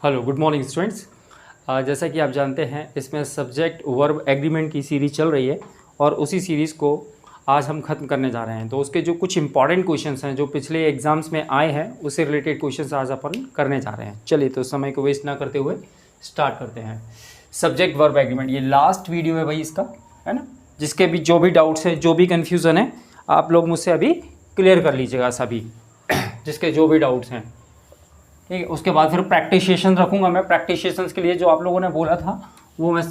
Hello, good morning students. जैसा कि आप जानते हैं इसमें सब्जेक्ट वर्ब एग्रीमेंट की सीरीज़ चल रही है और उसी सीरीज़ को आज हम ख़त्म करने जा रहे हैं। तो उसके जो कुछ इंपॉर्टेंट क्वेश्चंस हैं जो पिछले एग्जाम्स में आए हैं उससे रिलेटेड क्वेश्चंस आज अपन करने जा रहे हैं। चलिए तो समय को वेस्ट ना करते हुए स्टार्ट करते हैं। सब्जेक्ट वर्ब एग्रीमेंट, ये लास्ट वीडियो है भाई इसका, है ना। जिसके भी जो भी डाउट्स है, जो भी कन्फ्यूज़न है, आप लोग मुझसे अभी क्लियर कर लीजिएगा सभी जिसके जो भी डाउट्स हैं, ठीक है। उसके बाद फिर प्रैक्टिस सेशन रखूँगा मैं। प्रैक्टिस सेशंस के लिए जो आप लोगों ने बोला था वो मैं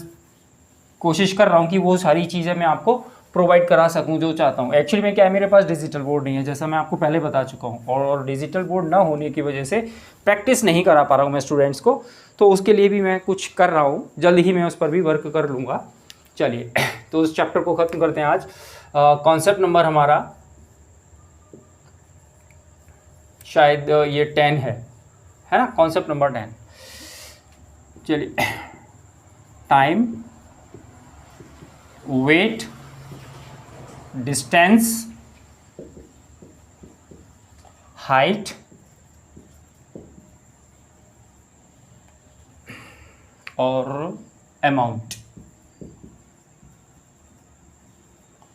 कोशिश कर रहा हूँ कि वो सारी चीज़ें मैं आपको प्रोवाइड करा सकूँ जो चाहता हूँ। एक्चुअली में क्या है, मेरे पास डिजिटल बोर्ड नहीं है, जैसा मैं आपको पहले बता चुका हूँ, और डिजिटल बोर्ड ना होने की वजह से प्रैक्टिस नहीं करा पा रहा हूँ मैं स्टूडेंट्स को। तो उसके लिए भी मैं कुछ कर रहा हूँ, जल्द ही मैं उस पर भी वर्क कर लूँगा। चलिए तो उस चैप्टर को ख़त्म करते हैं आज। कॉन्सेप्ट नंबर हमारा शायद ये 10 है ना, कॉन्सेप्ट नंबर 10। चलिए, टाइम, वेट, डिस्टेंस, हाइट, और अमाउंट,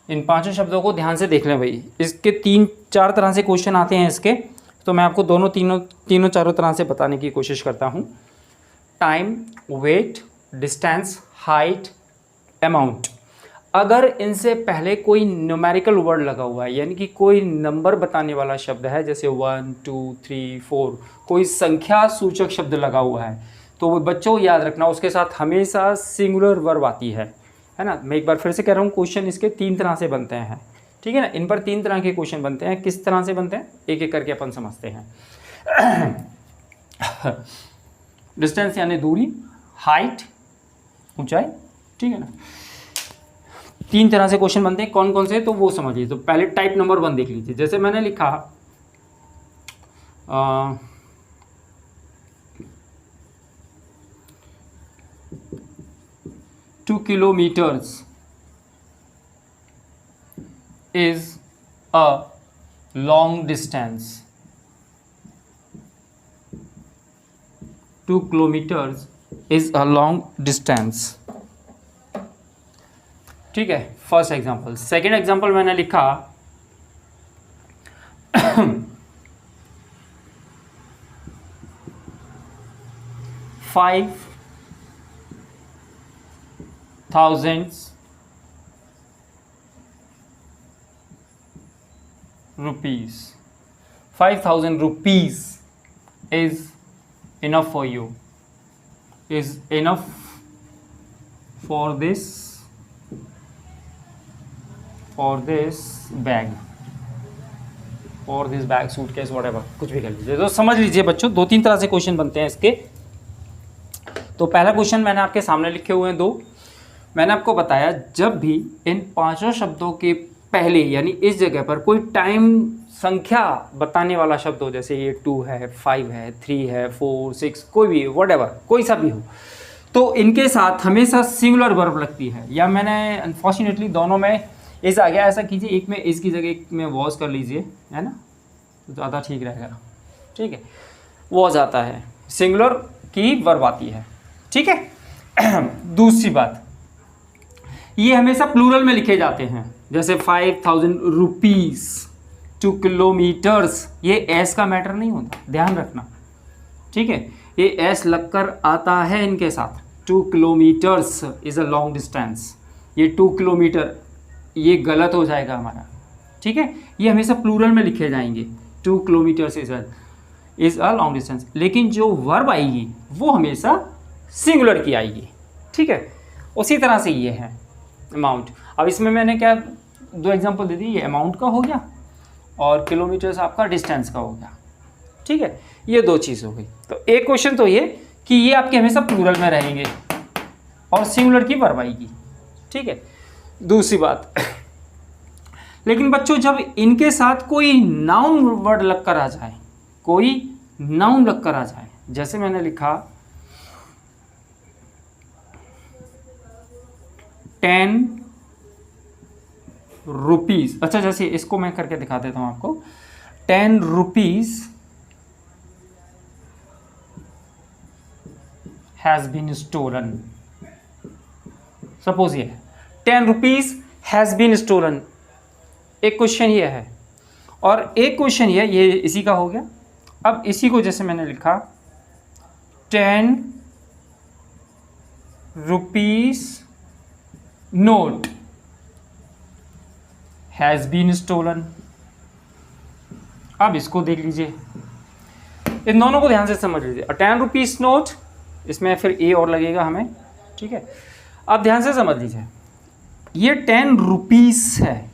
इन पांचों शब्दों को ध्यान से देख लें भाई। इसके 3-4 तरह से क्वेश्चन आते हैं इसके, तो मैं आपको तीनों चारों तरह से बताने की कोशिश करता हूँ। Time, weight, distance, height, amount. अगर इनसे पहले कोई न्यूमेरिकल वर्ड लगा हुआ है, यानी कि कोई नंबर बताने वाला शब्द है, जैसे 1 2 3 4, कोई संख्या सूचक शब्द लगा हुआ है, तो वो बच्चों याद रखना उसके साथ हमेशा सिंगुलर वर्ब आती है ना। मैं एक बार फिर से कह रहा हूँ, क्वेश्चन इसके 3 तरह से बनते हैं, ठीक है ना। इन पर 3 तरह के क्वेश्चन बनते हैं। किस तरह से बनते हैं एक एक करके अपन समझते हैं। डिस्टेंस यानी दूरी, हाइट ऊंचाई, ठीक है ना। 3 तरह से क्वेश्चन बनते हैं। कौन कौन से, तो वो समझिए। तो पहले टाइप नंबर 1 देख लीजिए। जैसे मैंने लिखा 2 kilometers is a long distance. 2 kilometers is a long distance, ठीक है। First example. सेकेंड एग्जाम्पल मैंने लिखा 5,000 rupees. 5,000 rupees is enough for you, is enough for this bag, suitcase, whatever, कुछ भी कर लीजिए। तो समझ लीजिए बच्चों, 2-3 तरह से क्वेश्चन बनते हैं इसके। तो पहला क्वेश्चन मैंने आपके सामने लिखे हुए हैं 2। मैंने आपको बताया जब भी इन पांचों शब्दों के पहले यानी इस जगह पर कोई टाइम संख्या बताने वाला शब्द हो, जैसे ये 2 है, 5 है, 3 है, 4 6, कोई भी व्हाटएवर, कोई सा भी हो, तो इनके साथ हमेशा सिंगुलर वर्ब लगती है। या मैंने अनफॉर्चुनेटली दोनों में इस आ गया, ऐसा कीजिए एक में इस की जगह एक में वॉज कर लीजिए, है ना, तो ज़्यादा ठीक रहेगा, ठीक है। वॉज आता है, सिंगुलर की वर्ब आती है, ठीक है। दूसरी बात, ये हमेशा प्लूरल में लिखे जाते हैं। जैसे 5,000 रुपीज़, 2 किलोमीटर्स, ये एस का मैटर नहीं होता, ध्यान रखना, ठीक है। ये एस लगकर आता है इनके साथ। 2 kilometres is a long distance, ये 2 किलोमीटर ये गलत हो जाएगा हमारा, ठीक है। ये हमेशा प्लूरल में लिखे जाएंगे, 2 kilometres is a long distance. लेकिन जो वर्ब आएगी वो हमेशा सिंगुलर की आएगी, ठीक है। उसी तरह से ये है अमाउंट। अब इसमें मैंने क्या 2 एग्जांपल दे दी, ये अमाउंट का हो गया और किलोमीटर्स आपका डिस्टेंस का हो गया, ठीक है। ये 2 चीज़ हो गई। तो एक क्वेश्चन तो ये कि ये आपके हमेशा प्लूरल में रहेंगे और सिंगुलर की वर्ब आएगी, ठीक है। दूसरी बात, लेकिन बच्चों जब इनके साथ कोई नाउन वर्ड लगकर आ जाए, कोई नाउन लगकर आ जाए, जैसे मैंने लिखा 10 रुपीज़। अच्छा, जैसे इसको मैं करके दिखा देता हूँ आपको। 10 rupees has been stolen. Suppose ये 10 रुपीज़ हैज़ बीन स्टोलन, एक क्वेश्चन ये है, और एक क्वेश्चन ये इसी का हो गया। अब इसी को जैसे मैंने लिखा 10 rupees note has been stolen. अब इसको देख लीजिए, इन दोनों को ध्यान से समझ लीजिए। 10 रुपीज़ नोट, इसमें फिर ए और लगेगा हमें, ठीक है। अब ध्यान से समझ लीजिए, ये 10 रुपीज़ है,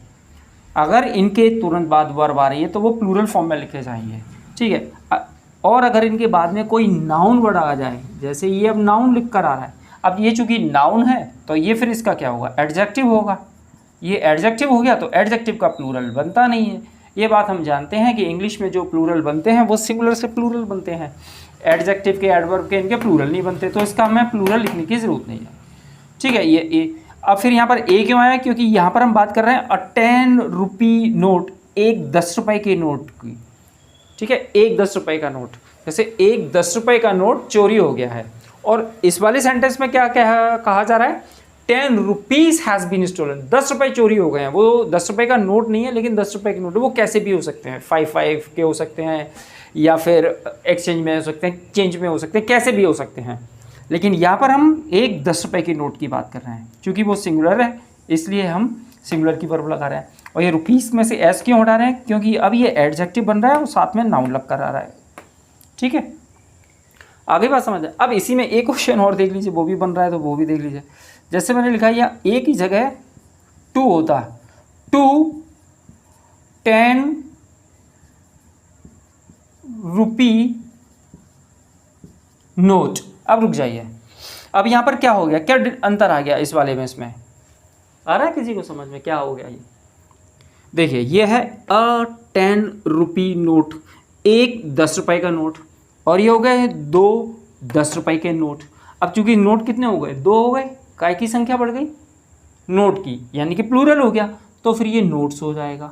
अगर इनके तुरंत बाद वर्ब आ रही है तो वो प्लूरल फॉर्म में लिखे जाएंगे, ठीक है। और अगर इनके बाद में कोई नाउन वर्ड आ जाए, जैसे ये अब नाउन लिख कर आ रहा है, अब ये चूंकि नाउन है तो ये फिर इसका क्या होगा, एडजेक्टिव होगा। ये एडजेक्टिव हो गया तो एडजेक्टिव का प्लूरल बनता नहीं है। ये बात हम जानते हैं कि इंग्लिश में जो प्लूरल बनते हैं वो सिंगुलर से प्लूरल बनते हैं, एडजेक्टिव के, एडवर्ब के, इनके प्लूरल नहीं बनते, तो इसका हमें प्लूरल लिखने की ज़रूरत नहीं है, ठीक है। ये अब फिर यहाँ पर ए क्यों आया, क्योंकि यहाँ पर हम बात कर रहे हैं 10 रुपी नोट, एक 10 रुपये के नोट की, ठीक है। एक 10 रुपये का नोट, जैसे एक 10 रुपये का नोट चोरी हो गया है, और इस वाले सेंटेंस में क्या कहा जा रहा है, 10 रुपीज़ हैज़ बीन स्टोलन, 10 रुपये चोरी हो गए हैं। वो 10 रुपये का नोट नहीं है, लेकिन 10 रुपये के नोट, वो कैसे भी हो सकते हैं, 5 के हो सकते हैं, या फिर एक्सचेंज में हो सकते हैं, चेंज में हो सकते हैं, कैसे भी हो सकते हैं। लेकिन यहाँ पर हम एक 10 रुपये के नोट की बात कर रहे हैं, क्योंकि वो सिंगुलर है इसलिए हम सिंगुलर की वर्ब लगा रहे हैं। और ये रुपीज़ में से एस क्यों हटा रहे हैं, क्योंकि अब ये एडजेक्टिव बन रहा है और साथ में नाउन लग कर आ रहा है, ठीक है। आगे बात समझ आए। अब इसी में एक क्वेश्चन और देख लीजिए, वो भी बन रहा है तो वो भी देख लीजिए। जैसे मैंने लिखा है या ए की जगह 2 होता, 2 10 रुपी नोट। अब रुक जाइए, अब यहाँ पर क्या हो गया, क्या अंतर आ गया इस वाले में, इसमें आ रहा है किसी को समझ में क्या हो गया। ये देखिए, ये है 10 रुपी नोट, एक 10 रुपये का नोट, और ये हो गए 2 10 रुपये के नोट। अब चूंकि नोट कितने हो गए, 2 हो गए, काय की संख्या बढ़ गई नोट की, यानी कि प्लूरल हो गया, तो फिर ये नोट्स हो जाएगा,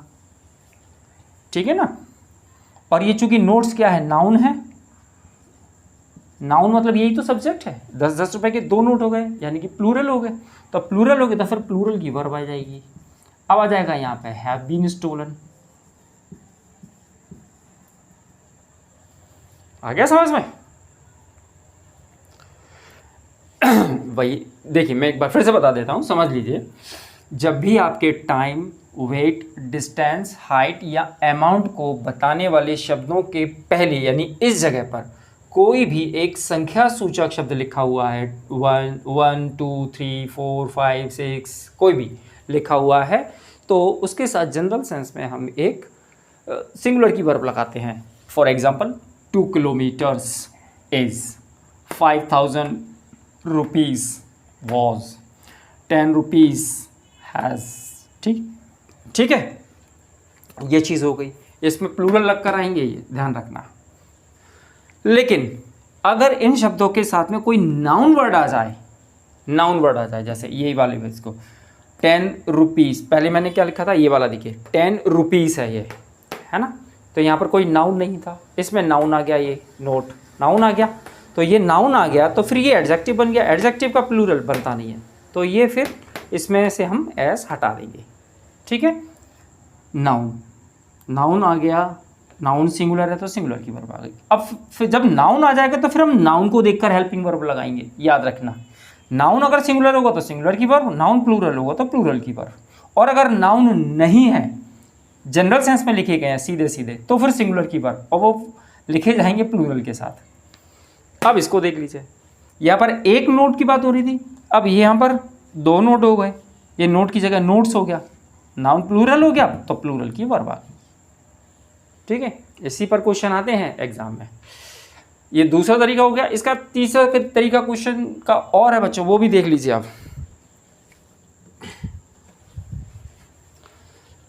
ठीक है ना। और ये चूंकि नोट्स क्या है, नाउन है, नाउन मतलब यही तो सब्जेक्ट है। 10 रुपये के 2 नोट हो गए, यानी कि प्लूरल हो गए, तो प्लूरल हो गए तो फिर प्लूरल की वर्ब आ जाएगी। अब आ जाएगा यहाँ पे हैव बीन स्टोलन। आ गया समझ में? वही देखिए, मैं एक बार फिर से बता देता हूँ, समझ लीजिए। जब भी आपके टाइम, वेट, डिस्टेंस, हाइट या अमाउंट को बताने वाले शब्दों के पहले यानी इस जगह पर कोई भी एक संख्या सूचक शब्द लिखा हुआ है, 1 2 3 4 5 6 कोई भी लिखा हुआ है, तो उसके साथ जनरल सेंस में हम एक सिंगुलर की वर्ब लगाते हैं। For example, 2 kilometres is, 5000 rupees was, 10 rupees has, ठीक है। ये चीज़ हो गई, इसमें प्लूरल लग कर आएंगे, ये ध्यान रखना। लेकिन अगर इन शब्दों के साथ में कोई नाउन वर्ड आ जाए, जैसे यही वाले में इसको 10 रुपीज़, पहले मैंने क्या लिखा था, ये वाला देखिए 10 रुपीज़ है, ये है ना, तो यहाँ पर कोई नाउन नहीं था, इसमें नाउन आ गया, ये नोट नाउन आ गया, तो ये नाउन आ गया तो फिर ये एडजेक्टिव बन गया। एडजेक्टिव का प्लूरल बनता नहीं है, तो ये फिर इसमें से हम एस हटा देंगे, ठीक है। नाउन आ गया, नाउन सिंगुलर है तो सिंगुलर की वर्ब आ गई। अब फिर जब नाउन आ जाएगा तो फिर हम नाउन को देखकर हेल्पिंग वर्ब लगाएंगे, याद रखना। नाउन अगर सिंगुलर होगा तो सिंगुलर की वर्ब, नाउन प्लूरल होगा तो प्लूरल की वर्ब, और अगर नाउन नहीं है, जनरल सेंस में लिखे गए हैं सीधे सीधे, तो फिर सिंगुलर की वर्ब, और वो लिखे जाएंगे प्लूरल के साथ। अब इसको देख लीजिए, यहाँ पर एक नोट की बात हो रही थी, अब यहाँ पर 2 नोट हो गए, ये नोट की जगह नोट्स हो गया, नाउन प्लूरल हो गया तो प्लूरल की वर्ब आ गई, ठीक है। इसी पर क्वेश्चन आते हैं एग्जाम में। ये दूसरा तरीका हो गया। इसका तीसरा तरीका क्वेश्चन का और है बच्चों, वो भी देख लीजिए आप।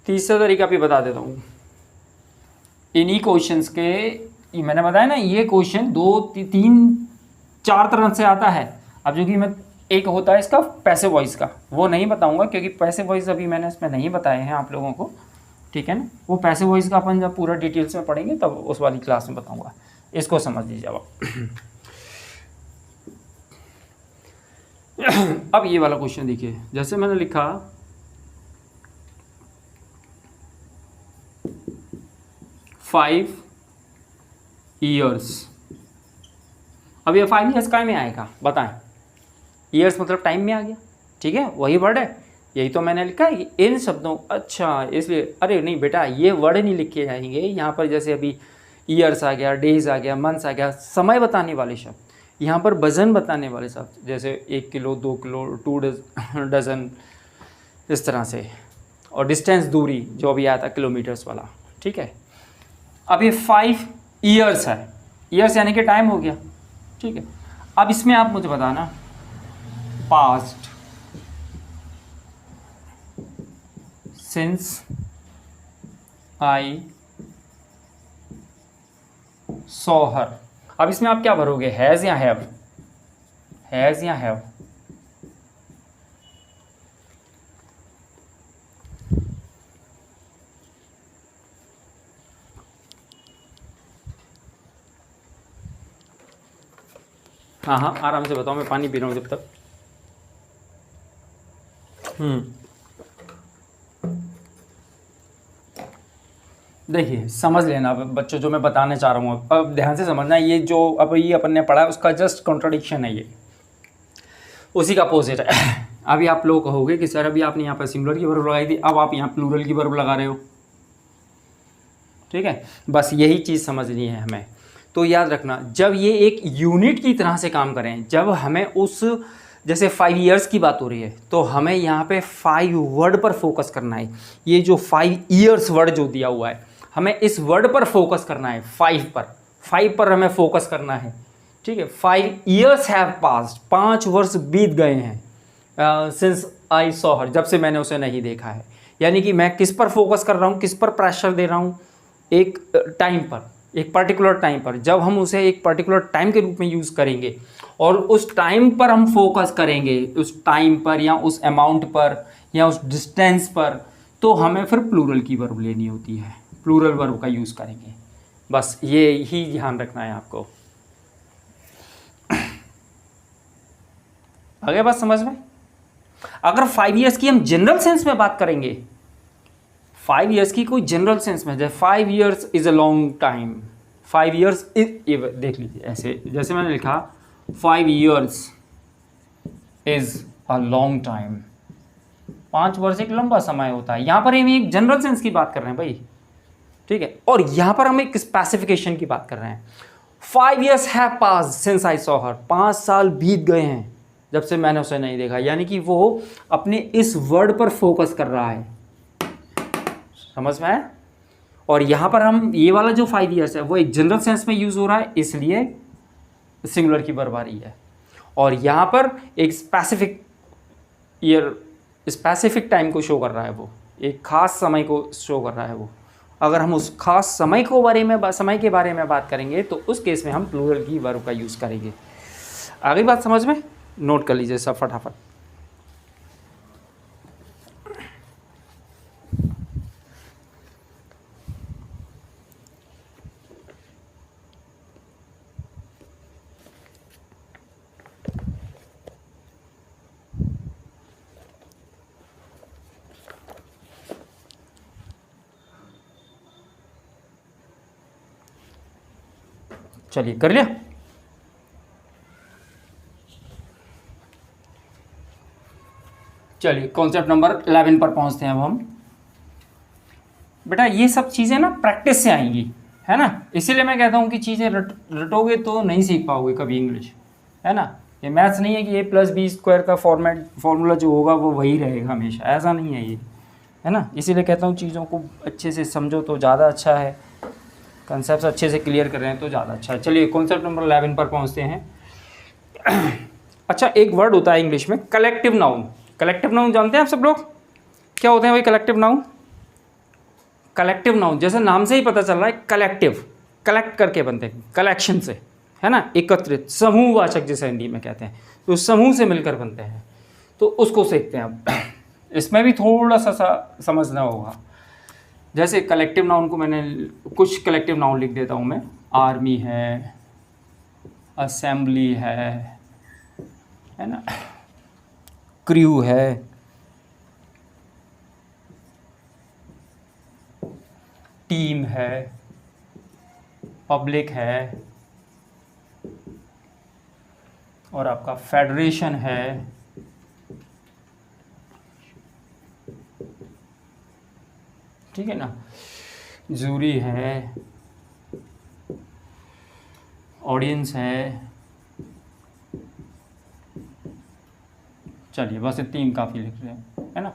तीसरा तरीका भी बता देता हूँ। इन्हीं क्वेश्चंस के, ये मैंने बताया ना, ये क्वेश्चन 2 3 4 तरह से आता है। अब जो कि मैं, एक होता है इसका पैसिव वॉइस का, वो नहीं बताऊंगा क्योंकि पैसिव वॉइस अभी मैंने इसमें नहीं बताए हैं आप लोगों को, ठीक है ना। वो पैसिव वॉइस का अपन जब पूरा डिटेल्स में पढ़ेंगे तब उस वाली क्लास में बताऊंगा। इसको समझ लीजिए अब। अब ये वाला क्वेश्चन देखिए, जैसे मैंने लिखा 5 ईयर्स। अब ये 5 ईयर्स काय में आएगा बताएं? ईयर्स मतलब टाइम में आ गया, ठीक है, वही वर्ड है, यही तो मैंने लिखा है कि इन शब्दों, अच्छा इसलिए, अरे नहीं बेटा ये वर्ड नहीं लिखे जाएंगे यहाँ पर, जैसे अभी ईयर्स आ गया, डेज आ गया, मंथ्स आ गया, समय बताने वाले शब्द, यहाँ पर वजन बताने वाले शब्द, जैसे 1 किलो, 2 किलो, 2 डजन, इस तरह से, और डिस्टेंस दूरी जो अभी आया था किलोमीटर्स वाला, ठीक है। अब ये 5 ईयर्स है, ईयर्स यानी कि टाइम हो गया, ठीक है। अब इसमें आप मुझे बताना past since I saw her. अब इसमें आप क्या भरोगे, हैज़ या हैव? हैज़ या हैव? हाँ हाँ आराम से बताओ, मैं पानी पी रहा हूँ जब तक। देखिए समझ लेना बच्चों, जो मैं बताने चाह रहा हूँ अब ध्यान से समझना, ये जो अब ये अपन ने पढ़ा है उसका जस्ट कॉन्ट्राडिक्शन है, ये उसी का अपोजिट है। अभी आप लोग कहोगे कि सर अभी आपने यहाँ पर सिंगुलर की वर्ब लगाई थी, अब आप यहाँ प्लूरल की वर्ब लगा रहे हो, ठीक है। बस यही चीज़ समझनी है हमें। तो याद रखना, जब ये एक यूनिट की तरह से काम करें, जब हमें उस, जैसे 5 ईयर्स की बात हो रही है तो हमें यहाँ पे 5 वर्ड पर फोकस करना है। ये जो 5 ईयर्स वर्ड जो दिया हुआ है, हमें इस वर्ड पर फोकस करना है, 5 पर हमें फोकस करना है, ठीक है। 5 ईयर्स हैव पास्ड, 5 वर्ष बीत गए हैं सिंस आई सॉ हर, जब से मैंने उसे नहीं देखा है। यानी कि मैं किस पर फोकस कर रहा हूँ, किस पर प्रेशर दे रहा हूँ, एक टाइम पर, एक पर्टिकुलर टाइम पर। जब हम उसे एक पर्टिकुलर टाइम के रूप में यूज़ करेंगे और उस टाइम पर हम फोकस करेंगे, उस टाइम पर या उस अमाउंट पर या उस डिस्टेंस पर, तो हमें फिर प्लूरल की वर्ब लेनी होती है, प्लूरल वर्ब का यूज़ करेंगे। बस ये ही ध्यान रखना है आपको। आगे बात समझ में? अगर 5 ईयर्स की हम जनरल सेंस में बात करेंगे, 5 ईयर्स की कोई जनरल सेंस में, जैसे 5 years is a long time, 5 years is, देख लीजिए ऐसे, जैसे मैंने लिखा 5 years is a long time, 5 वर्ष एक लंबा समय होता है। यहाँ पर हम एक जनरल सेंस की बात कर रहे हैं भाई, ठीक है। और यहाँ पर हम एक स्पेसिफिकेशन की बात कर रहे हैं। 5 years have passed since I saw her, 5 साल बीत गए हैं जब से मैंने उसे नहीं देखा। यानी कि वो अपने इस वर्ड पर फोकस कर रहा है, समझ में है? और यहाँ पर हम ये वाला जो 5 ईयर्स है वो एक जनरल सेंस में यूज़ हो रहा है, इसलिए सिंगुलर की वर्ब आ रही है। और यहाँ पर एक स्पेसिफिक ईयर, स्पेसिफिक टाइम को शो कर रहा है, वो एक खास समय को शो कर रहा है वो। अगर हम उस खास समय को समय के बारे में बात करेंगे तो उस केस में हम प्लूरल की वर्ब का यूज़ करेंगे। आगे बात समझ में? नोट कर लीजिए सब फटाफट। चलिए कर लिया। चलिए कॉन्सेप्ट नंबर 11 पर पहुंचते हैं अब हम। बेटा ये सब चीज़ें ना प्रैक्टिस से आएंगी, है ना, इसीलिए मैं कहता हूँ कि चीज़ें रटोगे तो नहीं सीख पाओगे कभी इंग्लिश, है ना। ये मैथ्स नहीं है कि a+b² का फॉर्मूला जो होगा वो वही रहेगा हमेशा, ऐसा नहीं है ये, है ना। इसीलिए कहता हूँ चीज़ों को अच्छे से समझो तो ज़्यादा अच्छा है, कंसेप्ट अच्छे से क्लियर कर रहे हैं तो ज़्यादा अच्छा है। चलिए कॉन्सेप्ट नंबर 11 पर पहुँचते हैं। अच्छा, एक वर्ड होता है इंग्लिश में कलेक्टिव नाउन। कलेक्टिव नाउन जानते हैं आप सब लोग क्या होते हैं भाई? कलेक्टिव नाउन, कलेक्टिव नाउन जैसे नाम से ही पता चल रहा है, कलेक्टिव, कलेक्ट करके बनते हैं, कलेक्शन से, है ना, एकत्रित, समूहवाचक जिसे हिंदी में कहते हैं, तो समूह से मिलकर बनते हैं, तो उसको सीखते हैं अब। इसमें भी थोड़ा सा समझना होगा। जैसे कलेक्टिव नाउन को मैंने कुछ कलेक्टिव नाउन लिख देता हूँ मैं, आर्मी है, असेंबली है ना, क्रू है, टीम है, पब्लिक है, और आपका फेडरेशन है, ठीक है ना, जूरी है, ऑडियंस है। चलिए बस इतनी काफ़ी लिख रहे हैं, है ना।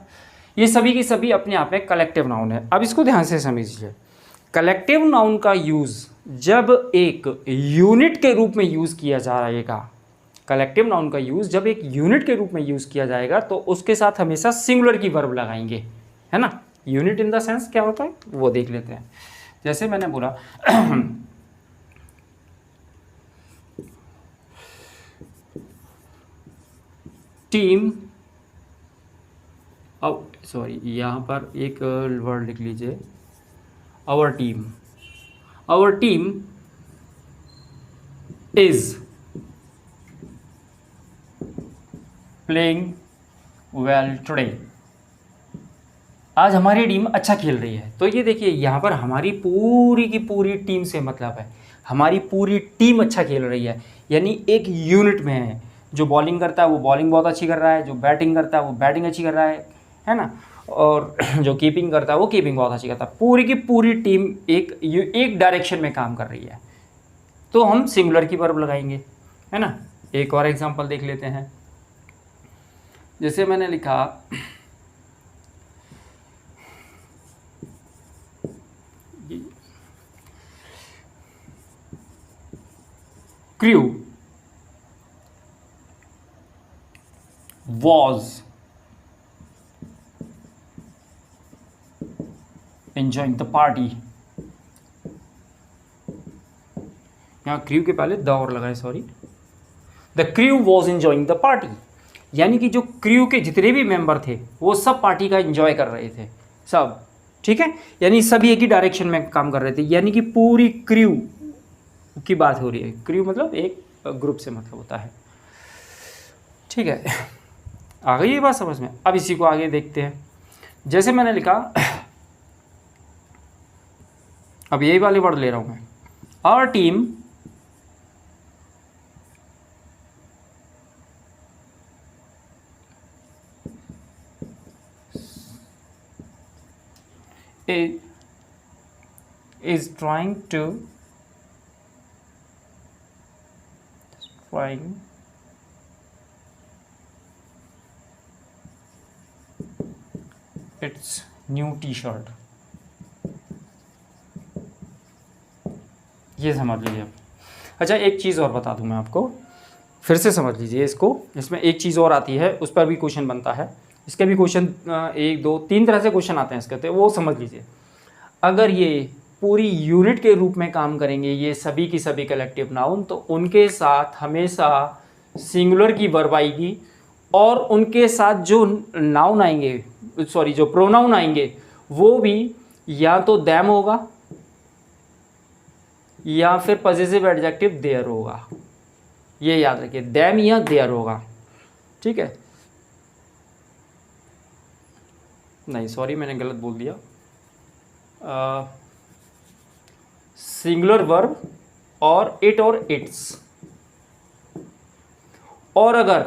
ये सभी की सभी अपने आप में कलेक्टिव नाउन है। अब इसको ध्यान से समझिए, कलेक्टिव नाउन का यूज़ जब एक यूनिट के रूप में यूज़ किया जाएगा, कलेक्टिव नाउन का यूज़ जब एक यूनिट के रूप में यूज़ किया जाएगा तो उसके साथ हमेशा सिंगुलर की वर्ब लगाएंगे, है ना। यूनिट इन द सेंस क्या होता है वो देख लेते हैं। जैसे मैंने बोला टीम, अब सॉरी यहाँ पर एक वर्ड लिख लीजिए, our team, our team is playing well today. आज हमारी टीम अच्छा खेल रही है। तो ये देखिए यहाँ पर हमारी पूरी की पूरी टीम से मतलब है हमारी पूरी टीम अच्छा खेल रही है, यानी एक यूनिट में है। जो बॉलिंग करता है वो बॉलिंग बहुत अच्छी कर रहा है, जो बैटिंग करता है वो बैटिंग अच्छी कर रहा है ना, और जो कीपिंग करता है वो कीपिंग बहुत अच्छी करता है। पूरी की पूरी टीम एक डायरेक्शन में काम कर रही है, तो हम सिंगुलर की वर्ब लगाएंगे, है ना। एक और एग्जांपल देख लेते हैं। जैसे मैंने लिखा crew was enjoying the party। यहाँ क्रू के पहले द और लगाए, sorry, the crew was enjoying the party, यानी कि जो क्रू के जितने भी मेंबर थे वो सब पार्टी का एंजॉय कर रहे थे, सब, ठीक है। यानी सभी एक ही डायरेक्शन में काम कर रहे थे, यानी कि पूरी क्रू की बात हो रही है। क्रू मतलब एक ग्रुप से मतलब होता है, ठीक है। आ गई ये बात समझ में। अब इसी को आगे देखते हैं। जैसे मैंने लिखा, अब यही वाले वर्ड ले रहा हूं मैं, our team is trying its new T-shirt. ये समझ लीजिए आप। अच्छा एक चीज़ और बता दूं मैं आपको, फिर से समझ लीजिए इसको। इसमें एक चीज़ और आती है, उस पर भी क्वेश्चन बनता है। इसके भी क्वेश्चन 1 2 3 तरह से क्वेश्चन आते हैं इसके, तो वो समझ लीजिए। अगर ये पूरी यूनिट के रूप में काम करेंगे ये सभी की सभी कलेक्टिव नाउन, तो उनके साथ हमेशा सिंगुलर की वर्ब आएगी, और उनके साथ जो नाउन आएंगे, सॉरी जो प्रोनाउन आएंगे वो भी या तो देम होगा या फिर पॉजिटिव एडजेक्टिव देयर होगा। ये याद रखिए, देम या देयर होगा, ठीक है। नहीं सॉरी मैंने गलत बोल दिया, सिंगुलर वर्ब और इट और इट्स। और अगर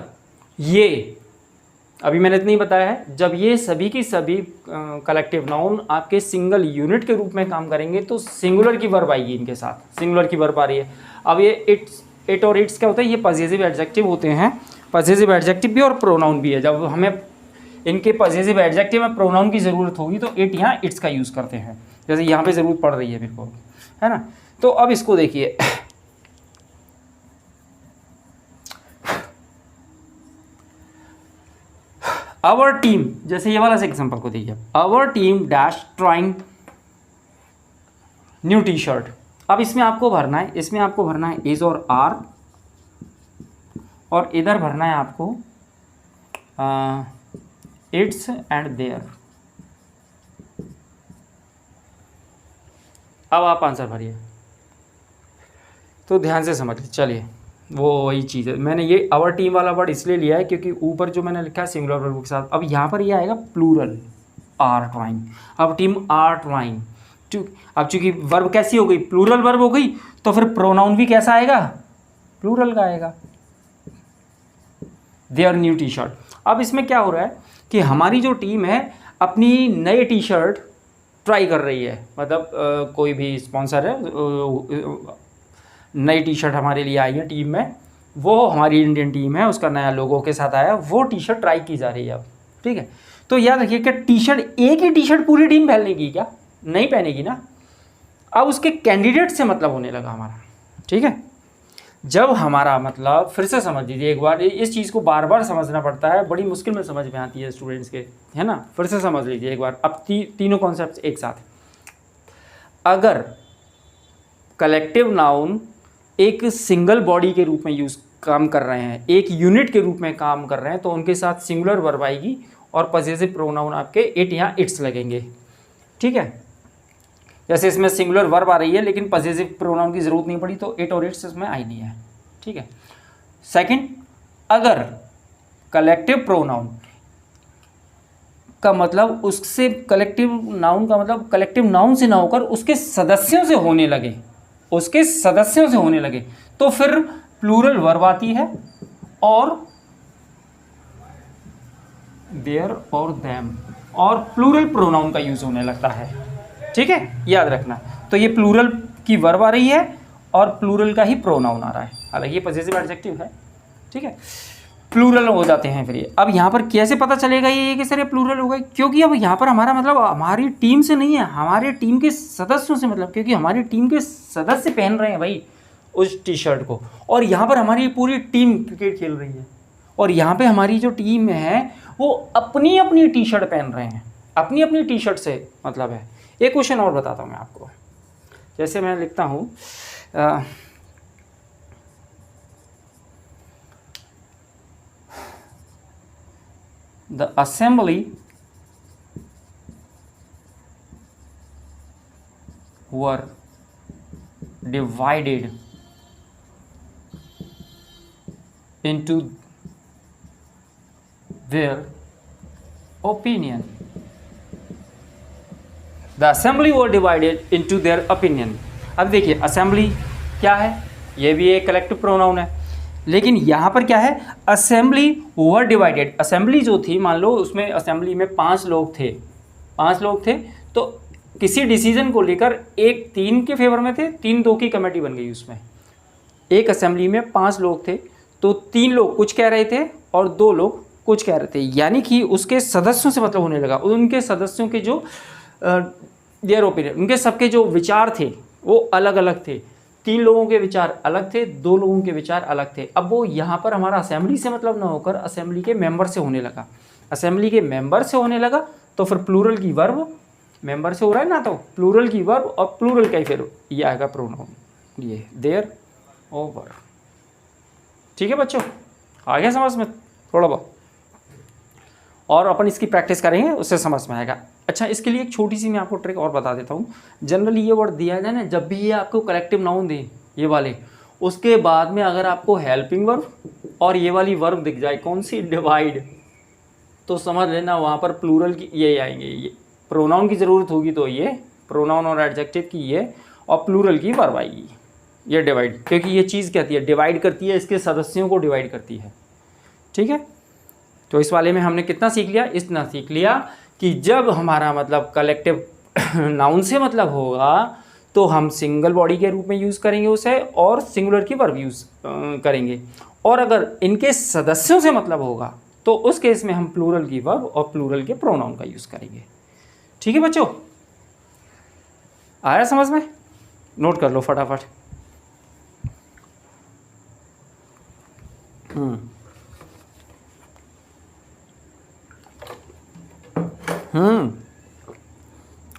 ये अभी मैंने इतना ही बताया है, जब ये सभी की सभी कलेक्टिव नाउन आपके सिंगल यूनिट के रूप में काम करेंगे तो सिंगुलर की वर्ब आएगी, इनके साथ सिंगुलर की वर्ब आ रही है। अब ये इट और इट्स क्या होता है, ये पॉजिटिव एडजेक्टिव होते हैं। पॉजिटिव एडजेक्टिव भी और प्रोनाउन भी है। जब हमें इनके पॉजिटिव एडजेक्टिव में प्रोनाउन की ज़रूरत होगी तो इट या इट्स का यूज़ करते हैं, जैसे यहाँ पे ज़रूरत पड़ रही है मेरे को, है ना। तो अब इसको देखिए, आवर टीम, जैसे ये वाला से एग्जांपल को देखिए, our team dash trying new T-shirt. अब इसमें आपको भरना है, इसमें आपको भरना है इज और आर, और इधर भरना है आपको इट्स एंड देयर। अब आप आंसर भरिए, तो ध्यान से समझिए। चलिए वो वही चीज़ है, मैंने ये आवर टीम वाला वर्ड इसलिए लिया है क्योंकि ऊपर जो मैंने लिखा है सिंगुलर वर्ब के साथ, अब यहाँ पर ये आएगा प्लूरल, आर ट्राइंग। अब टीम आर ट्राइंग, अब चूंकि वर्ब कैसी हो गई, प्लूरल वर्ब हो गई, तो फिर प्रोनाउन भी कैसा आएगा, प्लूरल का आएगा। देयर न्यू टी शर्ट, अब इसमें क्या हो रहा है कि हमारी जो टीम है अपनी नई टी शर्ट ट्राई कर रही है, मतलब कोई भी स्पॉन्सर है, नई टी शर्ट हमारे लिए आई है टीम में, वो हमारी इंडियन टीम है, उसका नया लोगो के साथ आया, वो टी शर्ट ट्राई की जा रही है अब, ठीक है। तो याद रखिए कि टी शर्ट, एक ही टी शर्ट पूरी टीम पहनेगी क्या, नहीं पहनेगी ना। अब उसके कैंडिडेट से मतलब होने लगा हमारा, ठीक है। जब हमारा मतलब, फिर से समझ लीजिए एक बार, इस चीज़ को बार बार समझना पड़ता है, बड़ी मुश्किल में समझ में आती है स्टूडेंट्स के, है ना। फिर से समझ लीजिए एक बार, अब तीनों कॉन्सेप्ट एक साथ। अगर कलेक्टिव नाउन एक सिंगल बॉडी के रूप में काम कर रहे हैं, एक यूनिट के रूप में काम कर रहे हैं, तो उनके साथ सिंगुलर वर्ब आएगी और पॉसेसिव प्रोनाउन आपके इट या इट्स लगेंगे, ठीक है। जैसे इसमें सिंगुलर वर्ब आ रही है लेकिन पॉसेसिव प्रोनाउन की जरूरत नहीं पड़ी, तो इट और इट्स इसमें आई नहीं है, ठीक है। सेकंड, अगर कलेक्टिव प्रोनाउन का मतलब उससे, कलेक्टिव नाउन का मतलब कलेक्टिव नाउन से ना होकर उसके सदस्यों से होने लगे, उसके सदस्यों से होने लगे, तो फिर प्लूरल वर्ब आती है और देयर और देम, और प्लूरल प्रोनाउन का यूज होने लगता है, ठीक है, याद रखना। तो ये प्लूरल की वर्ब आ रही है और प्लूरल का ही प्रोनाउन आ रहा है, हालांकि ये पॉसेसिव एडजेक्टिव है, ठीक है। प्लूरल हो जाते हैं फिर ये। अब यहाँ पर कैसे पता चलेगा ये कि सर ये प्लूरल हो गए, क्योंकि अब यहाँ पर हमारा मतलब हमारी टीम से नहीं है, हमारे टीम के सदस्यों से मतलब, क्योंकि हमारी टीम के सदस्य पहन रहे हैं भाई उस टी शर्ट को, और यहाँ पर हमारी पूरी टीम क्रिकेट खेल रही है, और यहाँ पे हमारी जो टीम है वो अपनी अपनी टी शर्ट पहन रहे हैं, अपनी अपनी टी शर्ट से मतलब है। एक क्वेश्चन और बताता हूँ मैं आपको, जैसे मैं लिखता हूँ the assembly were divided into their opinion. The assembly were divided into their opinion. अब देखिए असेंबली क्या है, ये भी एक कलेक्टिव प्रोनाउन है, लेकिन यहाँ पर क्या है, असेंबली वर डिवाइडेड। असेंबली जो थी, मान लो उसमें असेंबली में 5 लोग थे, 5 लोग थे, तो किसी डिसीजन को लेकर एक 3 के फेवर में थे, 3-2 की कमेटी बन गई उसमें। एक असेंबली में 5 लोग थे, तो 3 लोग कुछ कह रहे थे और 2 लोग कुछ कह रहे थे, यानी कि उसके सदस्यों से मतलब होने लगा, उनके सदस्यों के जो देयर ओपिनियन, उनके सबके जो विचार थे वो अलग अलग थे। 3 लोगों के विचार अलग थे, 2 लोगों के विचार अलग थे। अब वो यहाँ पर हमारा असेंबली से मतलब ना होकर असेंबली के मेंबर से होने लगा, असेंबली के मेंबर से होने लगा, तो फिर प्लूरल की वर्ब, मेंबर से हो रहा है ना, तो प्लूरल की वर्ब और प्लूरल का ही फिर ये आएगा प्रोनाउन, ये देयर ओवर। ठीक है बच्चों, आ गया समझ में थोड़ा बहुत, और अपन इसकी प्रैक्टिस करेंगे उससे समझ में आएगा। अच्छा, इसके लिए एक छोटी सी मैं आपको ट्रिक और बता देता हूँ। जनरली ये वर्ड दिया जाए ना, जब भी ये आपको कलेक्टिव नाउन दे ये वाले, उसके बाद में अगर आपको हेल्पिंग वर्ब और ये वाली वर्ब दिख जाए, कौन सी, डिवाइड, तो समझ लेना वहाँ पर प्लूरल की ये आएंगे, ये प्रोनाउन की ज़रूरत होगी तो ये प्रोनाउन और एडजेक्टिव की ये, और प्लूरल की वर्ब आएगी ये डिवाइड, क्योंकि ये चीज़ कहती है डिवाइड करती है, इसके सदस्यों को डिवाइड करती है। ठीक है, तो इस वाले में हमने कितना सीख लिया, इतना सीख लिया कि जब हमारा मतलब कलेक्टिव नाउन से मतलब होगा तो हम सिंगल बॉडी के रूप में यूज़ करेंगे उसे, और सिंगुलर की वर्ब यूज़ करेंगे, और अगर इनके सदस्यों से मतलब होगा तो उस केस में हम प्लूरल की वर्ब और प्लूरल के प्रोनाउन का यूज़ करेंगे। ठीक है बच्चों, आया समझ में, नोट कर लो फटाफट।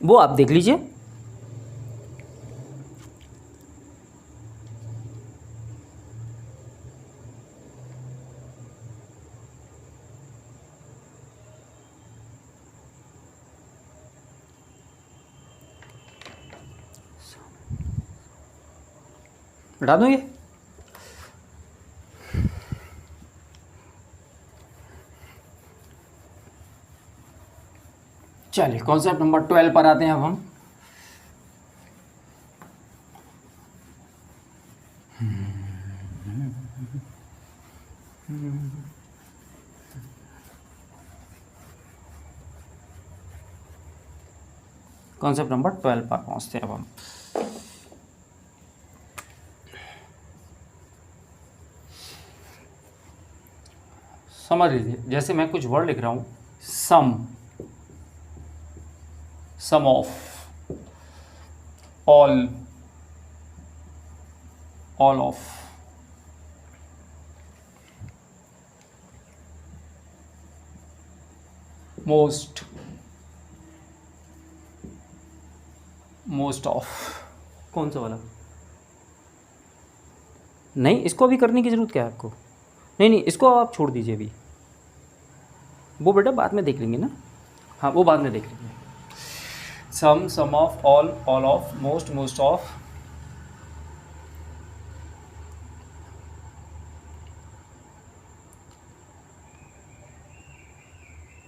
वो आप देख लीजिए। हटा दूँ ये, चलिए कॉन्सेप्ट नंबर 12 पर आते हैं अब हम। कॉन्सेप्ट नंबर 12 पर पहुंचते हैं अब हम। समझ लीजिए, जैसे मैं कुछ वर्ड लिख रहा हूं, some, some of, all, all of, most, most of. कौन सा वाला? नहीं, इसको अभी करने की ज़रूरत क्या है आपको? नहीं नहीं, इसको आप छोड़ दीजिए अभी, वो बेटा बाद में देख लेंगे ना। हाँ, वो बाद में देख लेंगे। Some, some of, all, all of, most, most of,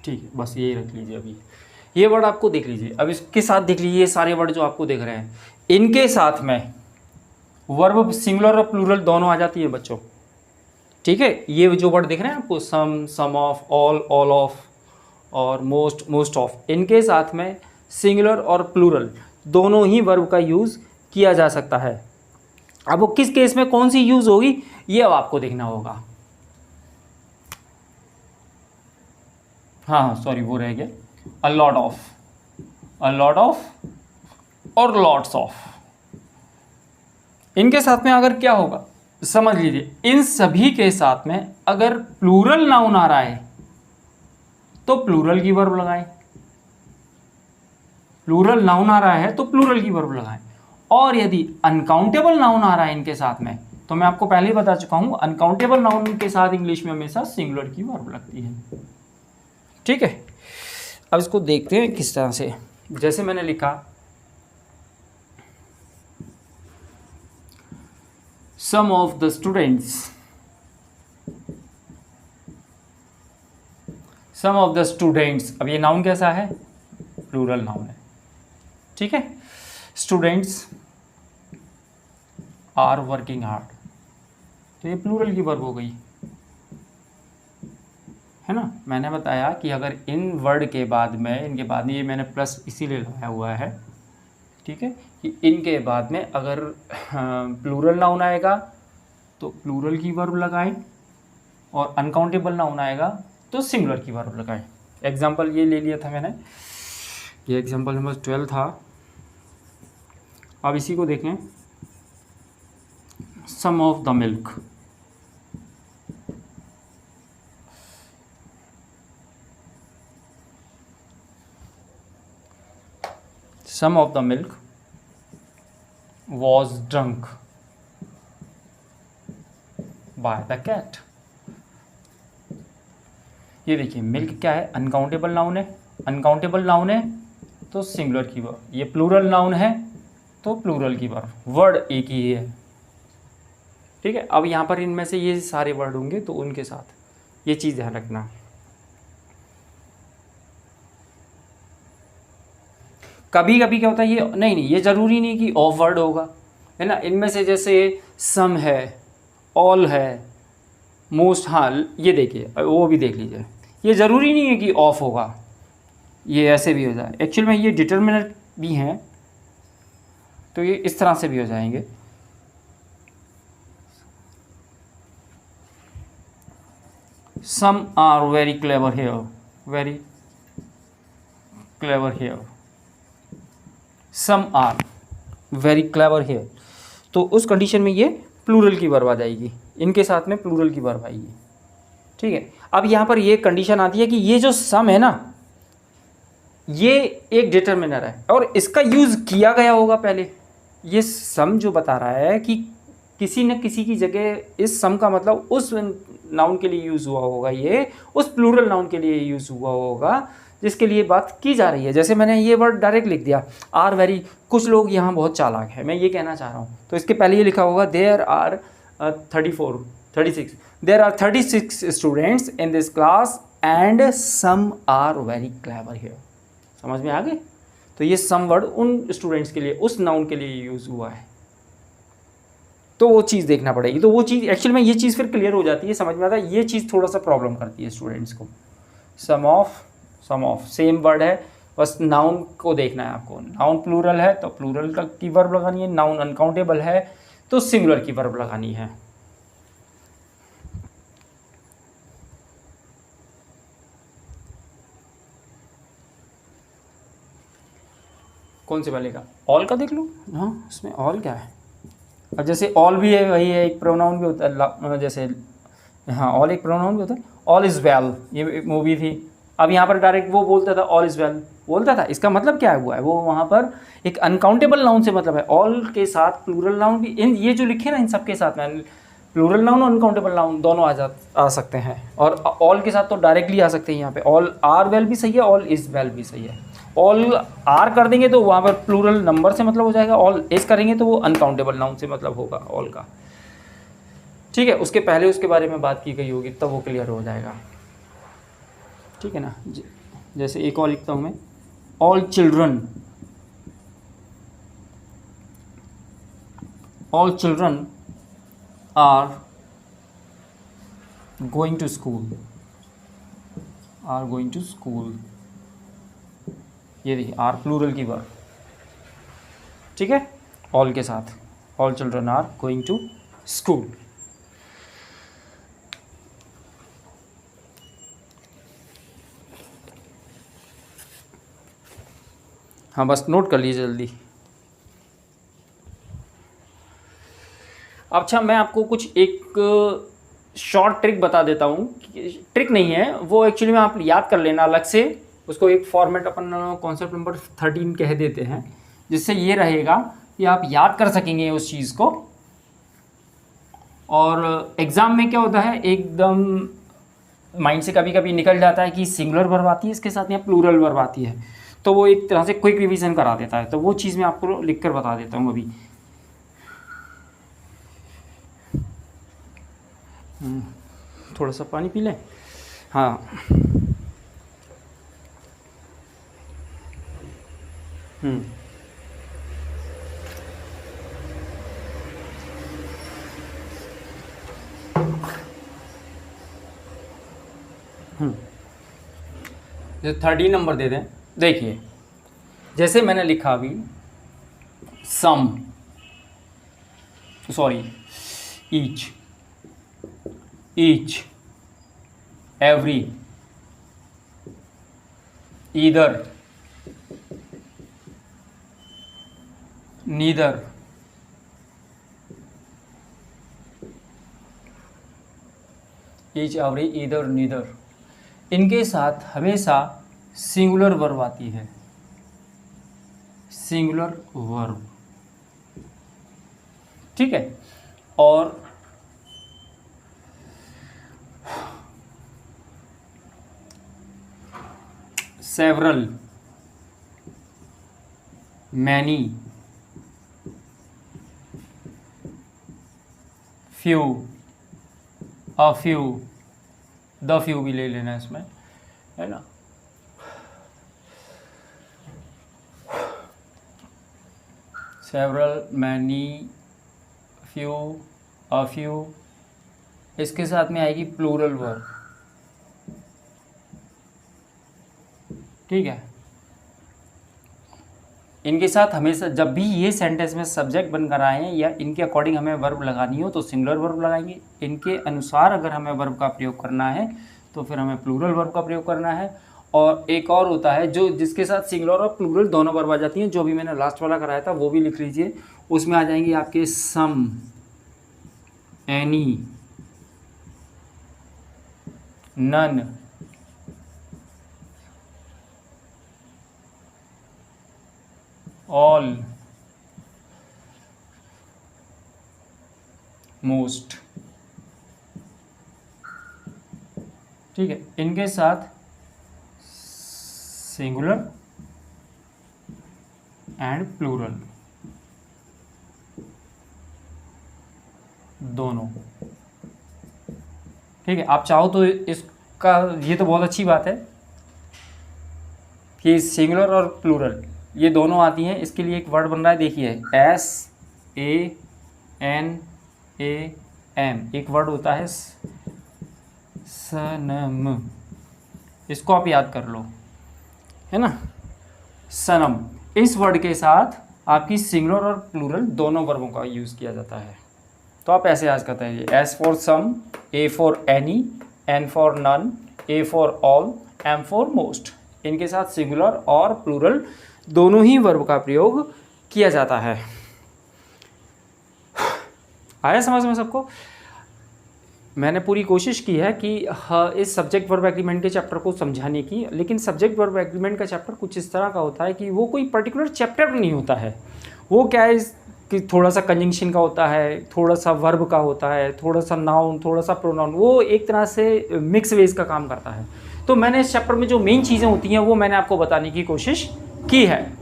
ठीक है, बस यही रख लीजिए अभी। ये वर्ड आपको देख लीजिए, अब इसके साथ देख लीजिए, ये सारे वर्ड जो आपको देख रहे हैं, इनके साथ में वर्ब सिंगुलर और प्लूरल दोनों आ जाती है बच्चों। ठीक है, ये जो वर्ड देख रहे हैं आपको, सम, सम ऑफ, ऑल ऑफ और मोस्ट, मोस्ट ऑफ, इनके साथ में सिंगुलर और प्लूरल दोनों ही वर्ब का यूज़ किया जा सकता है। अब वो किस केस में कौन सी यूज़ होगी, ये अब आपको देखना होगा। हाँ सॉरी, वो रह गया, a lot of, a lot of और लॉट्स ऑफ, इनके साथ में अगर क्या होगा समझ लीजिए, इन सभी के साथ में अगर प्लूरल नाउन आ रहा है तो प्लूरल की वर्ब लगाएं, प्लूरल नाउन आ रहा है तो प्लूरल की वर्ब लगाएं। और यदि अनकाउंटेबल नाउन आ रहा है इनके साथ में, तो मैं आपको पहले ही बता चुका हूं, अनकाउंटेबल नाउन के साथ इंग्लिश में हमेशा सिंगुलर की वर्ब लगती है। ठीक है, अब इसको देखते हैं किस तरह से। जैसे मैंने लिखा, some of the students, some of the students, अब ये नाउन कैसा है? प्लूरल नाउन है। ठीक है, स्टूडेंट्स आर वर्किंग हार्ड, तो ये प्लूरल की वर्ब हो गई, है ना। मैंने बताया कि अगर इन वर्ड के बाद में, इनके बाद में, ये मैंने प्लस इसीलिए लगाया हुआ है, ठीक है, कि इनके बाद में अगर प्लूरल नाउन आएगा तो प्लूरल की वर्ब लगाएं, और अनकाउंटेबल नाउन आएगा तो सिंगुलर की वर्ब लगाएं। एग्जाम्पल ये ले लिया था मैंने, ये एग्जाम्पल नंबर 12 था। अब इसी को देखें, some of the milk, some of the milk was drunk by the cat। ये देखिए, मिल्क क्या है? अनकाउंटेबल नाउन है, अनकाउंटेबल नाउन है तो सिंगुलर की वर्ब, ये प्लूरल नाउन है तो प्लूरल की वर्ब, वर्ड एक ही है। ठीक है, अब यहाँ पर इनमें से ये सारे वर्ड होंगे तो उनके साथ ये चीज़ ध्यान रखना। कभी कभी क्या होता है, ये नहीं नहीं, ये ज़रूरी नहीं कि ऑफ वर्ड होगा, है ना। इनमें से जैसे सम है, ऑल है, मोस्ट, हाँ ये देखिए, वो भी देख लीजिए, ये ज़रूरी नहीं है कि ऑफ होगा, ये ऐसे भी हो जाए। एक्चुअल में ये डिटर्मिनेंट भी हैं तो ये इस तरह से भी हो जाएंगे। Some are very clever here, very clever here, some are very clever here, तो उस कंडीशन में ये प्लूरल की वर्ब आ जाएगी, इनके साथ में प्लूरल की वर्ब आएगी। ठीक है, अब यहाँ पर ये कंडीशन आती है कि ये जो सम है ना, ये एक डिटर्मिनर है और इसका यूज़ किया गया होगा पहले। ये सम जो बता रहा है कि किसी न किसी की जगह इस सम का मतलब उस नाउन के लिए यूज़ हुआ होगा, ये उस प्लूरल नाउन के लिए यूज़ हुआ होगा जिसके लिए बात की जा रही है। जैसे मैंने ये वर्ड डायरेक्ट लिख दिया, आर वेरी, कुछ लोग यहाँ बहुत चालाक है, मैं ये कहना चाह रहा हूँ, तो इसके पहले ये लिखा होगा there are 36 students in this class and some are very clever here. समझ में आ गए? तो ये सम वर्ड उन स्टूडेंट्स के लिए, उस नाउन के लिए यूज़ हुआ है, तो वो चीज़ देखना पड़ेगी। तो वो चीज़ एक्चुअली में ये चीज़ फिर क्लियर हो जाती है, समझ में आता है। ये चीज़ थोड़ा सा प्रॉब्लम करती है स्टूडेंट्स को। सम ऑफ सेम वर्ड है, बस नाउन को देखना है आपको। नाउन प्लूरल है तो प्लूरल का की वर्ब लगानी है, नाउन अनकाउंटेबल है तो सिंगुलर की वर्ब लगानी है। कौन से वाले का? ऑल का देख लो। हाँ, इसमें ऑल क्या है? अब जैसे ऑल भी है, वही है, एक प्रोनाउन भी होता है, जैसे हाँ ऑल एक प्रोनाउन भी होता है। ऑल इज़ वेल, ये मूवी थी। अब यहाँ पर डायरेक्ट वो बोलता था ऑल इज़ वेल, बोलता था, इसका मतलब क्या हुआ है? वो वहाँ पर एक अनकाउंटेबल नाउन से मतलब है। ऑल के साथ प्लूरल नाउन भी, इन ये जो लिखे ना, इन सब के साथ में प्लूरल नाउन और अनकाउंटेबल नाउन दोनों आ सकते हैं। और ऑल के साथ तो डायरेक्टली आ सकते हैं। यहाँ पे ऑल आर वेल भी सही है, ऑल इज़ वेल भी सही है। ऑल आर कर देंगे तो वहाँ पर प्लूरल नंबर से मतलब हो जाएगा, ऑल इज करेंगे तो वो अनकाउंटेबल नाउन से मतलब होगा ऑल का। ठीक है, उसके पहले उसके बारे में बात की गई होगी तब वो क्लियर हो जाएगा। ठीक है ना? जैसे एक और लिखता हूँ मैं, all children are going to school, ये देखिए आर प्लूरल की वर्ब, ठीक है, ऑल के साथ, all children are going to school. हाँ, बस नोट कर लीजिए जल्दी। अच्छा, मैं आपको कुछ एक शॉर्ट ट्रिक बता देता हूँ। ट्रिक नहीं है वो, एक्चुअली में आप याद कर लेना अलग से उसको। एक फॉर्मेट अपन कॉन्सेप्ट नंबर 13 कह देते हैं, जिससे ये रहेगा कि आप याद कर सकेंगे उस चीज़ को। और एग्ज़ाम में क्या होता है, एकदम माइंड से कभी कभी निकल जाता है कि सिंगुलर वर्ब आती है इसके साथ या प्लूरल वर्ब आती है, तो वो एक तरह से क्विक रिवीजन करा देता है। तो वो चीज़ मैं आपको लिख कर बता देता हूँ अभी। थोड़ा सा पानी पी लें। हाँ, जो 13 नंबर दे दें, देखिए जैसे मैंने लिखा अभी, some, sorry, each, every, either, neither, each, every, either, neither, इनके साथ हमेशा सिंगुलर वर्ब आती है, सिंगुलर वर्ब, ठीक है। और several, many, few, a few, the few भी ले लेना इसमें, है ना। Several, many, few, a few, इसके साथ में आएगी प्लूरल वर्ब, ठीक है। इनके साथ हमेशा जब भी ये सेंटेंस में सब्जेक्ट बनकर आए हैं या इनके अकॉर्डिंग हमें वर्ब लगानी हो तो सिंगुलर वर्ब लगाएंगे। इनके अनुसार अगर हमें वर्ब का प्रयोग करना है तो फिर हमें प्लूरल वर्ब का प्रयोग करना है। और एक और होता है जो जिसके साथ सिंगुलर और प्लूरल दोनों वर्ब आ जाती हैं, जो भी मैंने लास्ट वाला कराया था वो भी लिख लीजिए। उसमें आ जाएंगे आपके सम, एनी, नन, ऑल, मोस्ट, ठीक है। इनके साथ सिंगुलर एंड प्लूरल दोनों, ठीक है। आप चाहो तो इसका, ये तो बहुत अच्छी बात है कि सिंगुलर और प्लूरल ये दोनों आती हैं, इसके लिए एक वर्ड बन रहा है, देखिए SANAM, एक वर्ड होता है सनम, इसको आप याद कर लो, है ना, सनम। इस वर्ड के साथ आपकी सिंगुलर और प्लूरल दोनों वर्बों का यूज़ किया जाता है। तो आप ऐसे याद करते हैं, S for some, A for any, N for none, A for all, M for most. इनके साथ सिंगुलर और प्लूरल दोनों ही वर्ब का प्रयोग किया जाता है। आया समझ में सबको? मैंने पूरी कोशिश की है कि इस सब्जेक्ट वर्ब एग्रीमेंट के चैप्टर को समझाने की, लेकिन सब्जेक्ट वर्ब एग्रीमेंट का चैप्टर कुछ इस तरह का होता है कि वो कोई पर्टिकुलर चैप्टर नहीं होता है। वो क्या है कि थोड़ा सा कंजंक्शन का होता है, थोड़ा सा वर्ब का होता है, थोड़ा सा नाउन, थोड़ा सा प्रोनाउन, वो एक तरह से मिक्स वेज का काम करता है। तो मैंने इस चैप्टर में जो मेन चीज़ें होती हैं वो मैंने आपको बताने की कोशिश की है।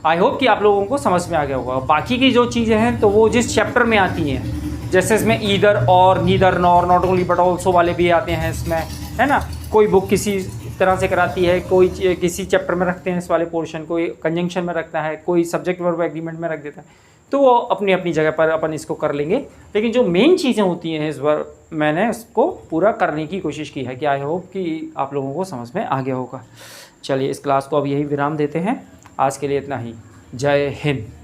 आई होप कि आप लोगों को समझ में आ गया होगा। बाकी की जो चीज़ें हैं तो वो जिस चैप्टर में आती हैं, जैसे इसमें ईदर और, neither, nor, not only but also वाले भी आते हैं इसमें, है ना। कोई बुक किसी तरह से कराती है, कोई किसी चैप्टर में रखते हैं इस वाले पोर्शन, कोई कंजंक्शन में रखता है, कोई सब्जेक्ट वर्ब एग्रीमेंट में रख देता है। तो वो अपनी अपनी जगह पर अपन इसको कर लेंगे, लेकिन जो मेन चीज़ें होती हैं इस बार मैंने इसको पूरा करने की कोशिश की है कि आई होप कि आप लोगों को समझ में आ गया होगा। चलिए इस क्लास को अब यही विराम देते हैं। आज के लिए इतना ही। जय हिंद।